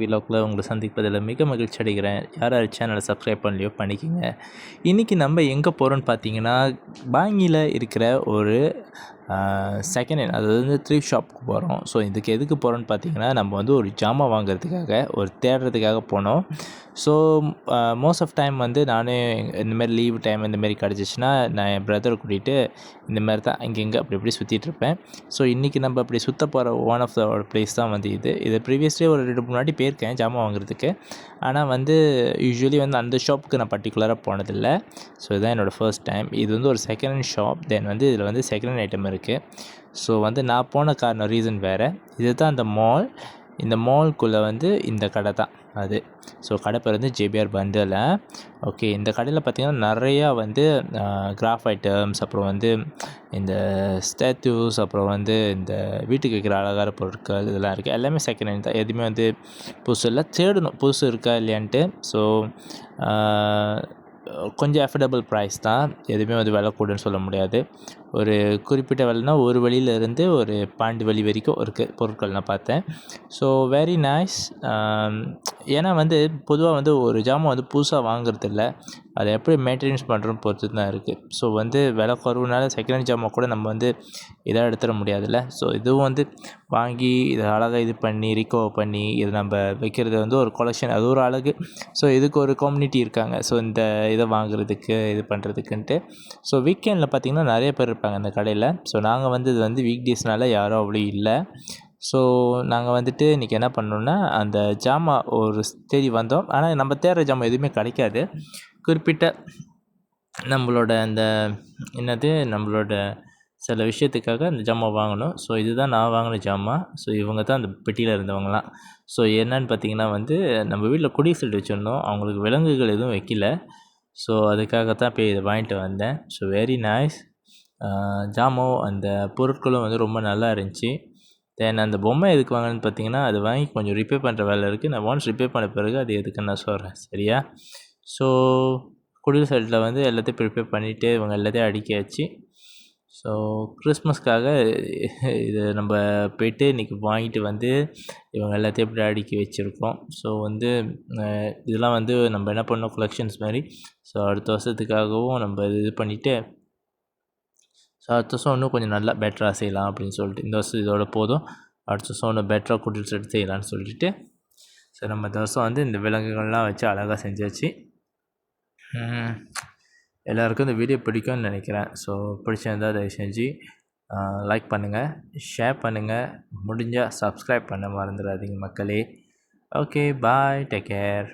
விலாக்ல உங்களை சந்திப்பதில் மிக மகிழ்ச்சி அடைகிறேன். யார் யார் சேனலை சப்ஸ்கிரைப் பண்ணலையோ பண்ணிக்கோங்க. இன்றைக்கி நம்ம எங்கே போகிறோன்னு பார்த்தீங்கன்னா, பாங்கியில் இருக்கிற ஒரு செகண்ட் ஹேண்ட், அதாவது வந்து த்ரிஃப்ட் ஷாப்புக்கு போகிறோம். ஸோ இதுக்கு எதுக்கு போகிறோன்னு பார்த்தீங்கன்னா, நம்ம வந்து ஒரு ஜாமான் வாங்குறதுக்காக தேடுறதுக்காக போனோம். ஸோ மோஸ்ட் ஆஃப் டைம் வந்து நானே இந்தமாரி லீவ் டைம் இந்தமாரி கிடச்சிச்சின்னா நான் என் பிரதரை கூட்டிகிட்டு இந்தமாரி தான் இங்கே அப்படி இப்படி சுற்றிட்டுருப்பேன். ஸோ இன்றைக்கி நம்ம அப்படி சுற்ற போகிற ஒன் ஆஃப் த பிளேஸ் தான் வந்து இது ப்ரீவியஸ்லி ஒரு 2 முன்னாடி போயிருக்கேன் ஜாமான் வாங்குறதுக்கு. ஆனால் வந்து யூஸ்வலி வந்து அந்த ஷாப்புக்கு நான் பர்டிகுலராக போனதில்லை. ஸோ இதுதான் என்னோடய ஃபர்ஸ்ட் டைம். இது வந்து ஒரு செகண்ட் ஹேண்ட் ஷாப். தென் வந்து இதில் வந்து செகண்ட் ஹேண்ட் ஐட்டம் இருக்குது. ஸோ வந்து நான் போன காரணம் ரீசன் வேறு. இது தான் அந்த மால். இந்த மால்குள்ளே வந்து இந்த கடை தான் அது. ஸோ கடை பேர் வந்து ஜேபிஆர் பண்டல். ஓகே, இந்த கடையில் பார்த்திங்கன்னா நிறையா வந்து கிராஃப்ட் ஐட்டம்ஸ், அப்புறம் வந்து இந்த ஸ்டாச்சூஸ், அப்புறம் வந்து இந்த வீட்டுக்கு வைக்கிற அலங்கார பொருட்கள் இதெல்லாம் இருக்குது. எல்லாமே செகண்ட் ஹேண்ட் தான். எதுவுமே வந்து புதுசு இல்லை. தேடணும் புதுசு இருக்கா இல்லையான்ட்டு. ஸோ கொஞ்சம் அஃபோர்டபுள் ப்ரைஸ் தான். எதுவுமே வந்து விலை கூடன்னு சொல்ல முடியாது. ஒரு குறிப்பிட்ட விலைனா ஒரு வழியிலேருந்து ஒரு 12 வழி வரைக்கும் இருக்குது பொருட்கள் நான் பார்த்தேன். So very nice. ஏன்னா வந்து பொதுவாக வந்து ஒரு ஜாமான் வந்து புதுசாக வாங்குறதில்ல, அதை எப்படி மெயின்டெனன்ஸ் பண்ணுறோன்னு பொறுத்து தான் இருக்குது. ஸோ வந்து விலை குறைவுனால செகண்ட் ஹேண்ட் ஜாமான் கூட நம்ம வந்து இதாக எடுத்துட முடியாதுல்ல. ஸோ இதுவும் வந்து வாங்கி இதை அழகாக இது பண்ணி ரிகவர் பண்ணி இது நம்ம வைக்கிறது வந்து ஒரு கொலெக்ஷன், அது ஒரு அழகு. ஸோ இதுக்கு ஒரு கம்யூனிட்டி இருக்காங்க. ஸோ இந்த இதை வாங்குறதுக்கு இது பண்ணுறதுக்குன்ட்டு. ஸோ வீக்கெண்டில் பார்த்திங்கன்னா நிறைய பேர் இருப்பாங்க இந்த கடையில். ஸோ நாங்கள் வந்து இது வந்து வீக் டேஸ்னால யாரும் அவ்வளோ இல்லை. ஸோ நாங்கள் வந்துட்டு இன்றைக்கி என்ன பண்ணோன்னா, அந்த ஜாமான் ஒரு தேடி வந்தோம். ஆனால் நம்ம தேடுற ஜாமான் எதுவுமே கிடைக்காது. குறிப்பிட்ட நம்மளோட அந்த நம்மளோட சில விஷயத்துக்காக அந்த ஜாமான் வாங்கணும். ஸோ இதுதான் நான் வாங்கின ஜாமான். ஸோ இவங்க தான் அந்த பெட்டியில் இருந்தவங்களாம். ஸோ என்னன்னு பார்த்திங்கன்னா வந்து, நம்ம வீட்டில் குடி செட்டு வச்சுருந்தோம். அவங்களுக்கு விலங்குகள் எதுவும் வைக்கல. ஸோ அதுக்காகத்தான் போய் இதை வாங்கிட்டு வந்தேன். So very nice. ஜாமான் அந்த பொருட்களும் வந்து ரொம்ப நல்லா இருந்துச்சு. தென் அந்த பொம்மை எதுக்கு வாங்கினேன்னு பார்த்தீங்கன்னா, அது வாங்கி கொஞ்சம் ரிப்பேர் பண்ணுற வேலை இருக்குது. நான் ஒன்ஸ் ரிப்பேர் பண்ண பிறகு அது எதுக்குன்னு நான் சொல்கிறேன், சரியா? ஸோ குடில் சைடில் வந்து எல்லாத்தையும் ப்ரிப்பேர் பண்ணிவிட்டு இவங்க எல்லாத்தையும் அடுக்கியாச்சு. ஸோ கிறிஸ்மஸ்க்காக இது நம்ம போய்ட்டு இன்றைக்கி வாங்கிட்டு வந்து இவங்க எல்லாத்தையும் இப்படி அடுக்கி வச்சுருக்கோம். ஸோ வந்து இதெல்லாம் வந்து நம்ம என்ன பண்ணோம், கலெக்ஷன்ஸ் மாதிரி. ஸோ அடுத்த வருஷத்துக்காகவும் நம்ம இது பண்ணிவிட்டு, ஸோ அடுத்த வருஷம் இன்னும் கொஞ்சம் நல்லா பெட்டராக செய்யலாம் அப்படின்னு சொல்லிட்டு, இந்த வருஷம் இதோட போதும், அடுத்த வருஷம் இன்னும் பெட்டராக குடில் செட் செய்யலான்னு சொல்லிட்டு, ஸோ நம்ம இந்த வருஷம் வந்து இந்த விலங்குகள்லாம் வச்சு அழகாக செஞ்சாச்சு. எல்லாருக்கும் இந்த வீடியோ பிடிக்கும்னு நினைக்கிறேன். ஸோ பிடிச்சிருந்தா தயவு செஞ்சு லைக் பண்ணுங்கள், ஷேர் பண்ணுங்கள், முடிஞ்சால் சப்ஸ்கிரைப் பண்ண மறந்துடாதீங்க மக்களே. ஓகே, பாய், டேக் கேர்.